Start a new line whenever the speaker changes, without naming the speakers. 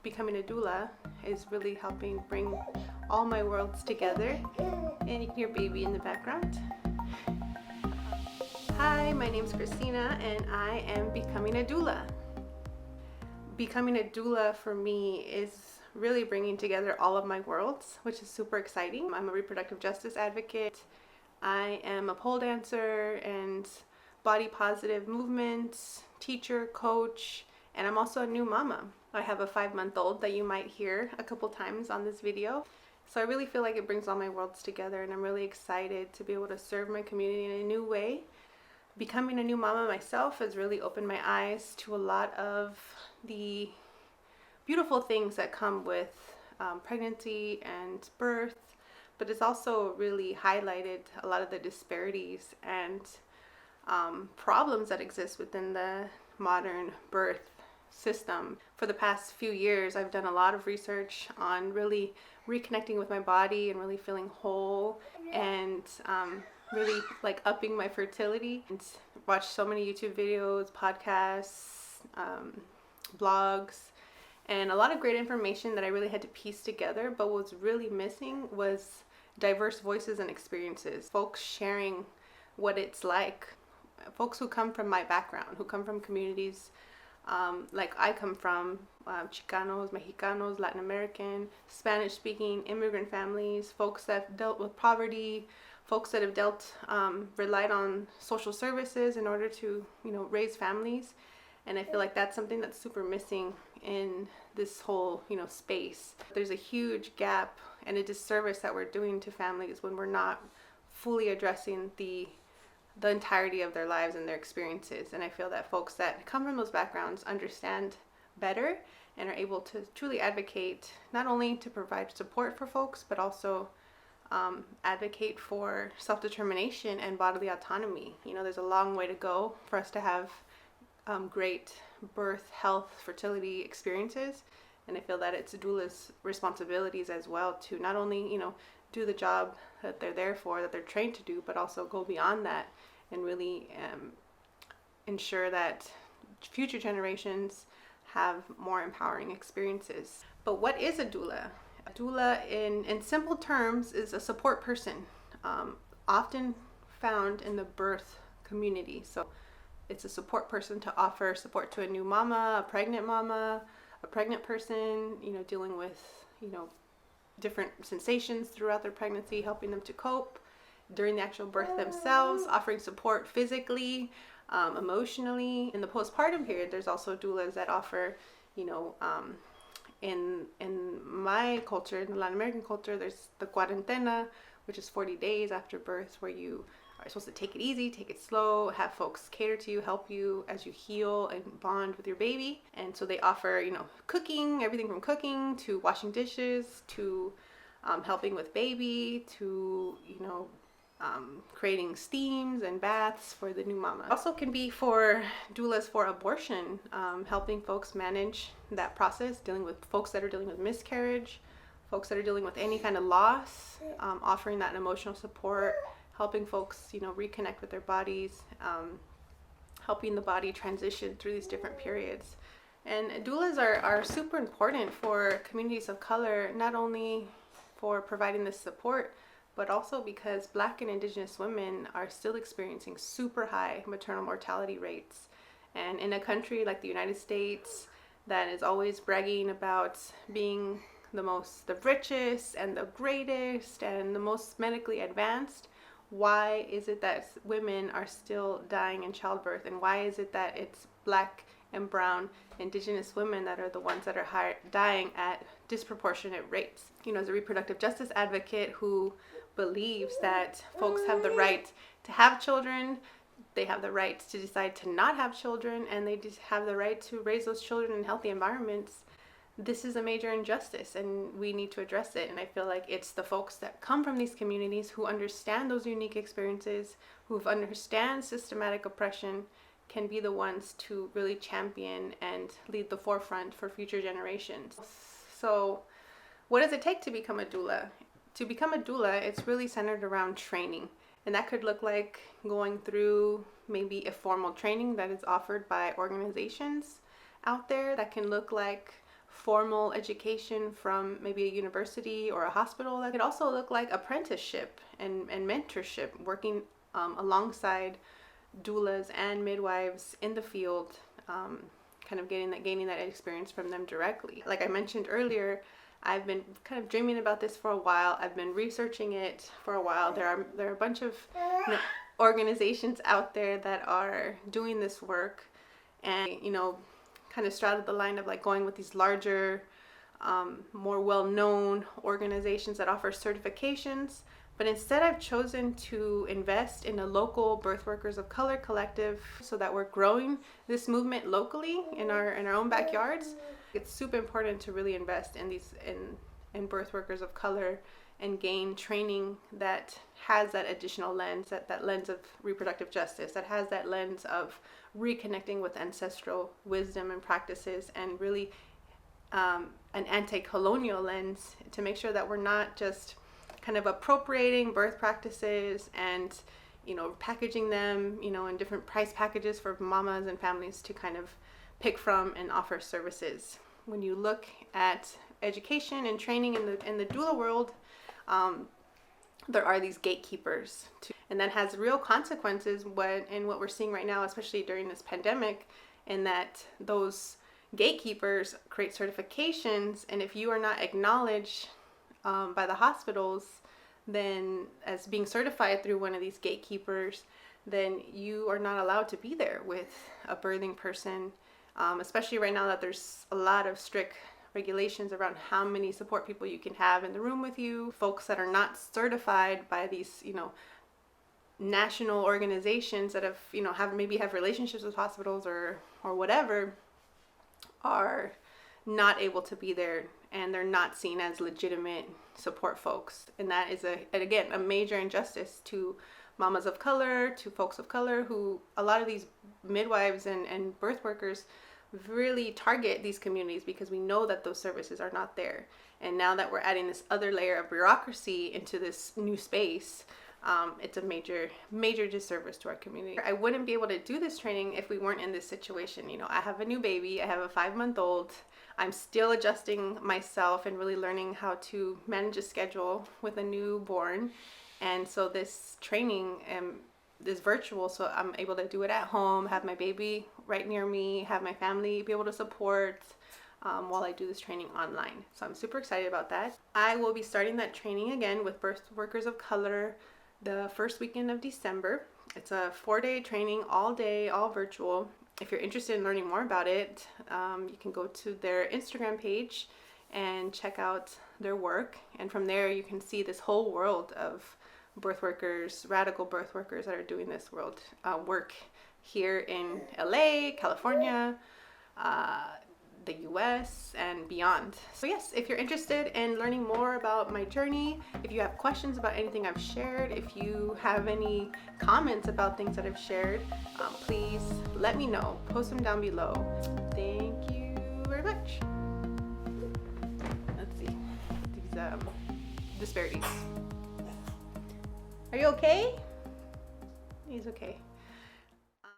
becoming a doula is really helping bring all my worlds together. And you can hear baby in the background. Hi, my name is Christina and I am becoming a doula. Becoming a doula for me is really bringing together all of my worlds, which is super exciting. I'm a reproductive justice advocate. I am a pole dancer and body positive movement teacher, coach, and I'm also a new mama. I have a 5-month-old that you might hear a couple times on this video. So I really feel like it brings all my worlds together, and I'm really excited to be able to serve my community in a new way. Becoming a new mama myself has really opened my eyes to a lot of the beautiful things that come with pregnancy and birth, but it's also really highlighted a lot of the disparities and problems that exist within the modern birth system. For the past few years, I've done a lot of research on really reconnecting with my body and really feeling whole and really like upping my fertility. And watched so many YouTube videos, podcasts, blogs, and a lot of great information that I really had to piece together. But what's really missing was diverse voices and experiences, folks sharing what it's like, folks who come from my background, who come from communities like I come from, Chicanos, Mexicanos, Latin American, Spanish speaking, immigrant families, folks that have dealt with poverty, folks that have relied on social services in order to, raise families. And I feel like that's something that's super missing in this whole, space. There's a huge gap and a disservice that we're doing to families when we're not fully addressing the entirety of their lives and their experiences. And I feel that folks that come from those backgrounds understand better and are able to truly advocate, not only to provide support for folks, but also advocate for self-determination and bodily autonomy. There's a long way to go for us to have great birth, health, fertility experiences. And I feel that it's doula's responsibilities as well to not only, do the job that they're there for, that they're trained to do, but also go beyond that and really ensure that future generations have more empowering experiences. But what is a doula? A doula, in simple terms, is a support person, often found in the birth community. So it's a support person to offer support to a new mama, a pregnant person, dealing with, different sensations throughout their pregnancy, helping them to cope during the actual birth themselves, offering support physically, emotionally. In the postpartum period, there's also doulas that offer, in my culture, in the Latin American culture, there's the cuarentena, which is 40 days after birth, where you are supposed to take it easy, take it slow, have folks cater to you, help you as you heal and bond with your baby. And so they offer, cooking, everything from cooking to washing dishes to helping with baby to, creating steams and baths for the new mama. Also can be for doulas for abortion, helping folks manage that process, dealing with folks that are dealing with miscarriage, folks that are dealing with any kind of loss, offering that emotional support, helping folks, reconnect with their bodies, helping the body transition through these different periods. And doulas are super important for communities of color, not only for providing this support, but also because Black and Indigenous women are still experiencing super high maternal mortality rates. And in a country like the United States that is always bragging about being the richest and the greatest and the most medically advanced, why is it that women are still dying in childbirth? And why is it that it's Black and brown Indigenous women that are the ones that are dying at disproportionate rates? As a reproductive justice advocate who believes that folks have the right to have children, they have the right to decide to not have children, and they just have the right to raise those children in healthy environments, this is a major injustice and we need to address it. And I feel like it's the folks that come from these communities who understand those unique experiences, who understand systematic oppression, can be the ones to really champion and lead the forefront for future generations. So what does it take to become a doula? To become a doula, it's really centered around training. And that could look like going through maybe a formal training that is offered by organizations out there. That can look like formal education from maybe a university or a hospital. That could also look like apprenticeship and mentorship, working alongside doulas and midwives in the field, kind of gaining that experience from them directly. Like I mentioned earlier, I've been kind of dreaming about this for a while. I've been researching it for a while. There are a bunch of organizations out there that are doing this work, and kind of straddled the line of like going with these larger, more well-known organizations that offer certifications. But instead, I've chosen to invest in a local birth workers of color collective so that we're growing this movement locally in our own backyards. It's super important to really invest in these in birth workers of color and gain training that has that additional lens, that lens of reproductive justice, that has that lens of reconnecting with ancestral wisdom and practices, and really an anti-colonial lens to make sure that we're not just kind of appropriating birth practices and packaging them in different price packages for mamas and families to kind of pick from and offer services. When you look at education and training in the doula world, there are these gatekeepers and that has real consequences in what we're seeing right now, especially during this pandemic, in that those gatekeepers create certifications, and if you are not acknowledged by the hospitals then as being certified through one of these gatekeepers, then you are not allowed to be there with a birthing person, especially right now that there's a lot of strict regulations around how many support people you can have in the room with you. Folks that are not certified by these national organizations that have relationships with hospitals or whatever are not able to be there, and they're not seen as legitimate support folks. And that is again a major injustice to mamas of color, to folks of color, who a lot of these midwives and birth workers really target these communities because we know that those services are not there. And now that we're adding this other layer of bureaucracy into this new space, it's a major disservice to our community. I wouldn't be able to do this training if we weren't in this situation. I have a new baby. I have a 5-month-old. I'm still adjusting myself and really learning how to manage a schedule with a newborn. And so this training is virtual, so I'm able to do it at home, have my baby right near me, have my family be able to support while I do this training online. So I'm super excited about that. I will be starting that training again with birth workers of color the first weekend of December. It's a 4-day training, all day, all virtual. If you're interested in learning more about it, you can go to their Instagram page and check out their work. And from there, you can see this whole world of birth workers, radical birth workers that are doing this work here in LA, California, the US, and beyond. So yes, if you're interested in learning more about my journey, if you have questions about anything I've shared, if you have any comments about things that I've shared, please let me know. Post them down below. Thank you very much. Let's see these disparities. Are you okay? He's okay.